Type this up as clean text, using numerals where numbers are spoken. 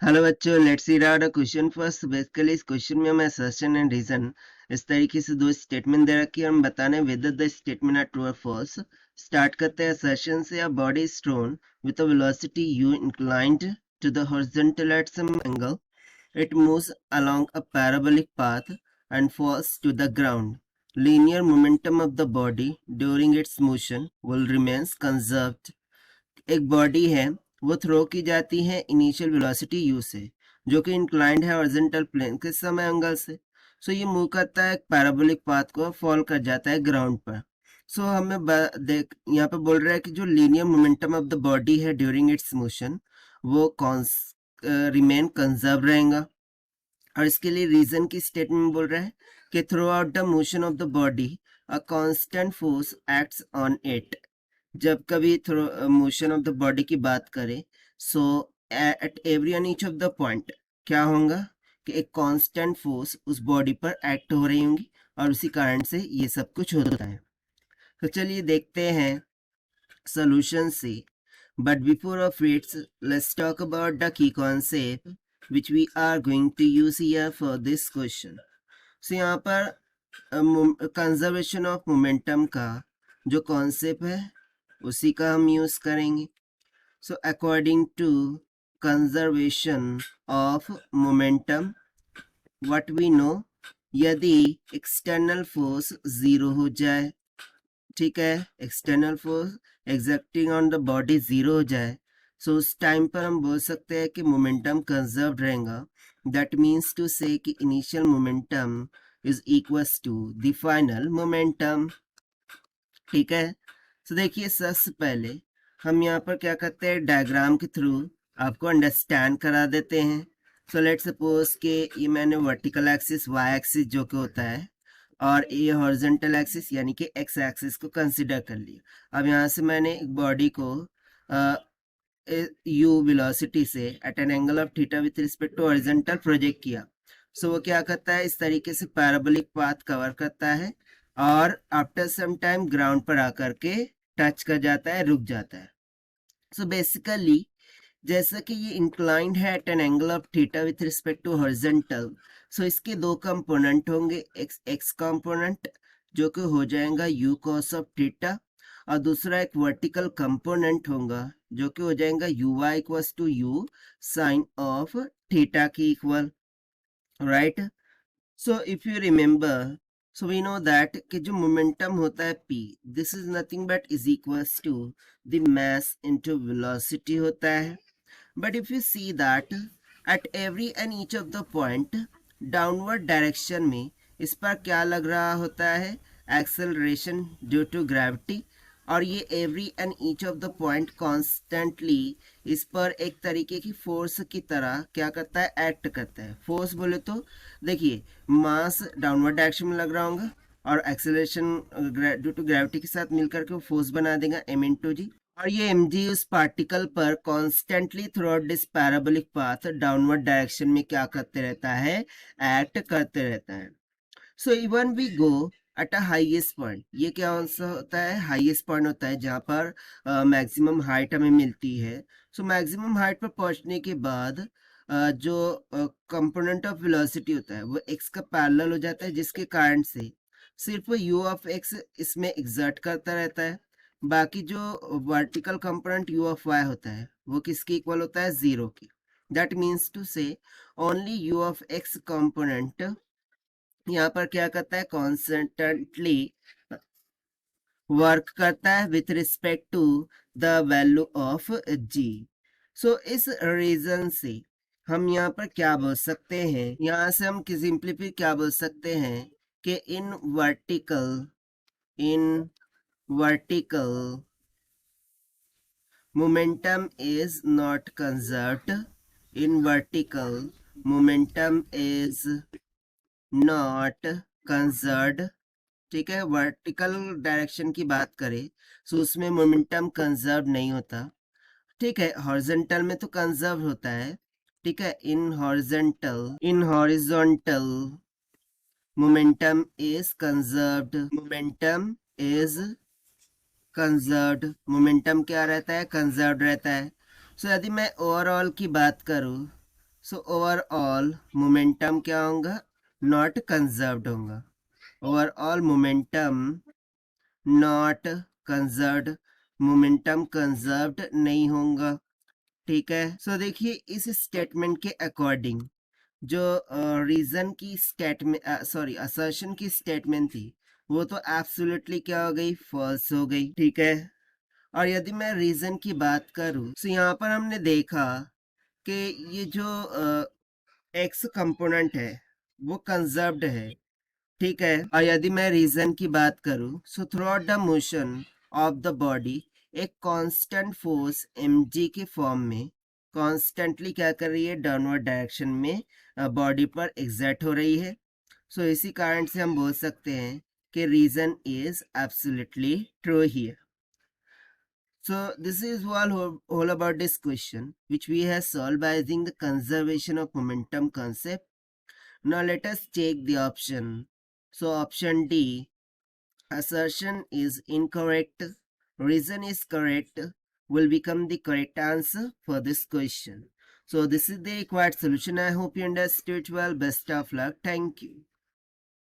Hello बच्चों, let's read out a question first. Basically इस question में हमें असर्शन एंड रीजन इस तरीके से दो स्टेटमेंट दे रखी है, हम बताने whether the statement are true और फॉल्स। स्टार्ट करते हैं असर्शन से। A body is thrown with a velocity u inclined to the horizontal at some angle. It moves along a parabolic path and falls to the ground. Linear momentum of the body during its motion will remains conserved. एक body है, वो throw की जाती है initial velocity u से, जो कि inclined है हॉरिजॉन्टल प्लेन के समय एंगल से। सो ये मूव करता है पैराबोलिक पाथ को, फॉल कर जाता है ग्राउंड पर। सो हमें देख यहाँ पे बोल रहा है कि जो linear momentum of the body है ड्यूरिंग इट्स मोशन, वो रिमेन कंजर्व रहेगा। और इसके लिए रीजन की स्टेटमेंट बोल रहा है कि throughout the motion of the body a constant force acts on it. जब कभी through motion of the body की बात करें, so at every and each of the point क्या होगा कि एक कांस्टेंट फोर्स उस बॉडी पर एक्ट हो रही होंगी, और उसी कारण से ये सब कुछ होता है। तो चलिए देखते हैं solution से। But before of it, let's talk about the key concept which we are going to use here for this question. So यहाँ पर कंजर्वेशन ऑफ मोमेंटम का जो कॉन्सेप्ट है उसी का हम यूज करेंगे। So according to conservation of momentum, what we know, यदि एक्सटर्नल फोर्स जीरो हो जाए, ठीक है, external force exacting on the body zero हो जाए, सो उस टाइम पर हम बोल सकते हैं कि मोमेंटम कंजर्व रहेगा। दैट मीन्स टू से कि initial momentum is equals to the final momentum. ठीक है, तो देखिए सबसे पहले हम यहाँ पर क्या करते हैं, डायग्राम के थ्रू आपको अंडरस्टैंड करा देते हैं। सो लेट्स सपोज कि ये मैंने वर्टिकल एक्सिस वाई एक्सिस जो कि होता है, और ये हॉरिजॉन्टल एक्सिस यानी कि एक्स एक्सिस को कंसिडर कर लिया। अब यहाँ से मैंने एक बॉडी को u वेलोसिटी से at an angle of theta with respect to horizontal project किया। सो वो क्या करता है, इस तरीके से पैराबोलिक पाथ कवर करता है, और आफ्टर सम टाइम ग्राउंड पर आकर के टच कर जाता है, रुक जाता है। सो बेसिकली जैसा कि ये इंक्लाइंड है at an angle of theta with respect to horizontal, so इसके दो कंपोनेंट होंगे, एक्स कंपोनेंट जो कि हो जाएगा u cos ऑफ थीटा, और दूसरा एक वर्टिकल कंपोनेंट होगा जो कि हो जाएगा uy equals to u sine of theta की equal, right. So if you remember, so we know that कि जो मोमेंटम होता है p, this is nothing but is equals to the mass into velocity होता है। But if you see that at every and each of the point downward direction में इस पर क्या लग रहा होता है, acceleration due to gravity, और ये every and each of the point constantly इस पर एक तरीके की फोर्स की तरह क्या करता है, एक्ट करता है। फोर्स बोले तो देखिए मास डाउनवर्ड डायरेक्शन में लग रहा होगा, और एक्सेलरेशन ड्यू टू ग्रेविटी के साथ मिलकर के वो फोर्स बना देगा m/g, और ये mg उस पार्टिकल पर constantly throughout this parabolic path downward direction में क्या करते रहता है, एक्ट करते रहता है। So even we go at a highest point, ये क्या होता है, हाईएस्ट पॉइंट होता है जहाँ पर मैक्सिमम हाइट हमें मिलती है। सो मैक्सिमम हाइट पर पहुंचने के बाद जो कंपोनेंट ऑफ वेलोसिटी होता है वो x का पैरेलल हो जाता है, जिसके कारण से सिर्फ u ऑफ x इसमें एग्जर्ट करता रहता है। बाकी जो vertical component u of y होता है वो किसके इक्वल होता है, जीरो की। That means to say only u of x component यहाँ पर क्या करता है, कॉन्स्टेंटली वर्क करता है with respect to the value of g। So इस रीजन से हम यहाँ पर क्या बोल सकते हैं, यहाँ से हम सिंपली क्या बोल सकते हैं कि in vertical momentum is not conserved, in vertical momentum is not conserved। ठीक है, वर्टिकल डायरेक्शन की बात करें तो उसमें मोमेंटम कंजर्व नहीं होता। ठीक है, हॉरिजॉन्टल में तो कंजर्व होता है। ठीक है, in horizontal momentum is conserved, momentum क्या रहता है, कंजर्व्ड रहता है। सो यदि मैं ओवरऑल की बात करूं, सो ओवरऑल मोमेंटम क्या होगा, नॉट कंजर्व्ड होगा, overall momentum not conserved, momentum conserved नहीं होगा, ठीक है। सो देखिए इस स्टेटमेंट के अकॉर्डिंग जो रीजन की स्टेटमेंट सॉरी असर्शन की स्टेटमेंट थी वो तो एब्सोल्युटली क्या हो गई, फॉल्स हो गई, ठीक है। और यदि मैं रीजन की बात करूं तो यहाँ पर हमने देखा कि ये जो एक्स कंपोनेंट है वो कंजर्व्ड है, ठीक है। और यदि मैं रीजन की बात करूं so through out the motion of the body एक कांस्टेंट फोर्स mg के फॉर्म में कॉन्स्टेंटली क्या कर रही है, डाउनवर्ड डायरेक्शन में बॉडी पर एग्जर्ट हो रही है। सो इसी कारण से हम बोल सकते हैं कि reason is absolutely true here. So this is all about this question which we have solved by using the conservation of momentum concept. Now let us take the option. So option D, assertion is incorrect, reason is correct, will become the correct answer for this question. So this is the required solution. I hope you understood well. Best of luck. Thank you.